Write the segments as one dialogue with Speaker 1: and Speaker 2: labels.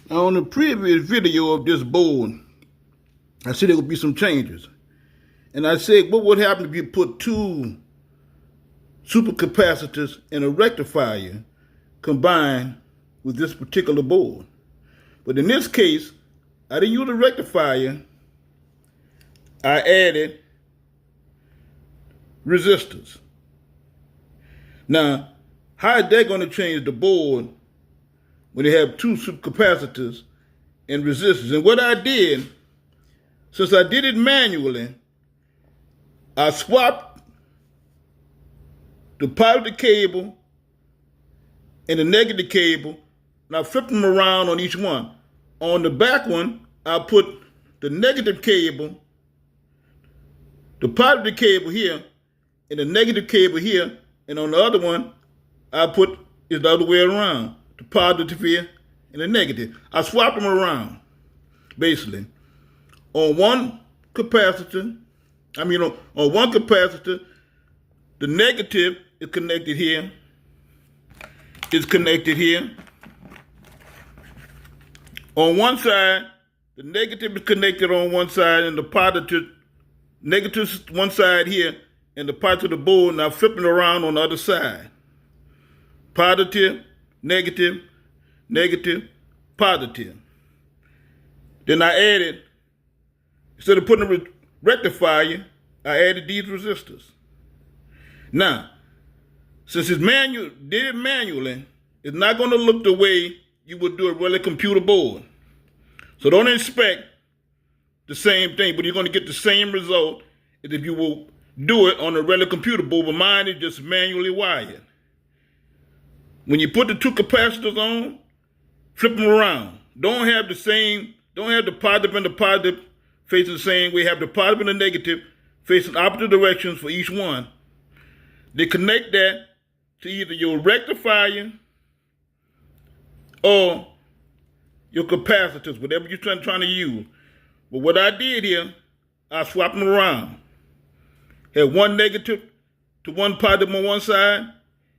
Speaker 1: Now, on the previous video of this board, I said there would be some changes. And I said, what would happen if you put two supercapacitors and a rectifier combined with this particular board? But in this case, I didn't use a rectifier. I added resistors. Now, how is that going to change the board when they have two supercapacitors and resistors? And what I did, since I did it manually, I swapped the positive cable and the negative cable, and I flipped them around on each one. On the back one, I put the negative cable, the positive cable here, and the negative cable here, and on the other one, I put it the other way around, the positive here and the negative. I swapped them around, basically. On one capacitor, on one capacitor, the negative is connected here, On one side, the negative is connected on one side, and the positive, negative one side here, and the positive of the board, and I flip it around on the other side. Positive, negative, negative, positive. Then I added, instead of putting a rectifier, I added these resistors. Now, since it's did it manually, it's not going to look the way you would do a regular computer board. So don't expect the same thing, but you're going to get the same result as if you will do it on a regular computer board, but mine is just manually wired. When you put the two capacitors on, flip them around. Don't have the positive and the positive facing the same way. Have the positive and the negative facing opposite directions for each one. They connect that to either your rectifier or your capacitors, whatever you're trying to use. But what I did here, I swapped them around. Had one negative to one positive on one side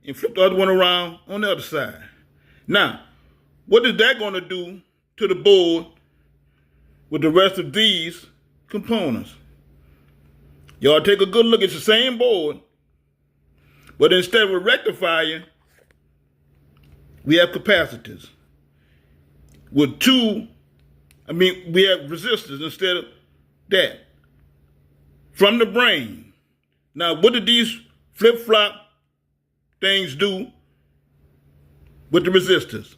Speaker 1: and flip the other one around on the other side. Now, what is that going to do to the board with the rest of these components? Y'all take a good look. It's the same board, but instead of a rectifier, we have capacitors. With we have resistors instead of that. From the brain. Now, what did these flip-flop things do with the resistors?